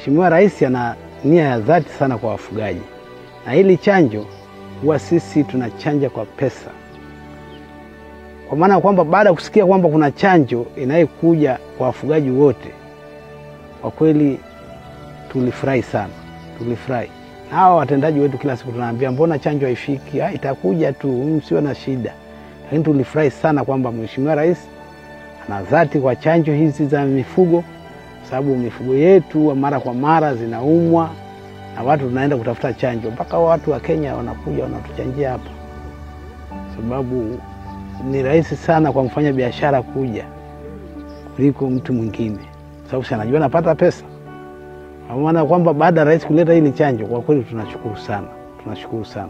Mheshimiwa Rais ana nia ya dhati sana kwa wafugaji. Na hili chanjo huwa sisi tunachanja kwa pesa. Kwa maana kwamba baada ya kusikia kwamba kuna chanjo inayokuja kwa wafugaji wote, kwa kweli tulifurahi sana. Tulifurahi. Hawa watendaji wetu kila siku tunaambia mbona chanjo haifiki? Itakuja tu, msiwe na shida. Lakini tulifurahi sana kwamba Mheshimiwa Rais ana dhati kwa chanjo hizi za mifugo, sababu mifugo yetu mara kwa mara zinaumwa na watu tunaenda kutafuta chanjo. Mpaka watu wa Kenya wanakuja wanatuchanjia hapa. Sababu ni rahisi sana kwa mfanya biashara kuja kuliko mtu mwingine. Sababu si anajua anapata pesa. Kwa maana kwamba baada ya Rais kuleta hili chanjo, kwa kweli tunashukuru sana. Tunashukuru sana.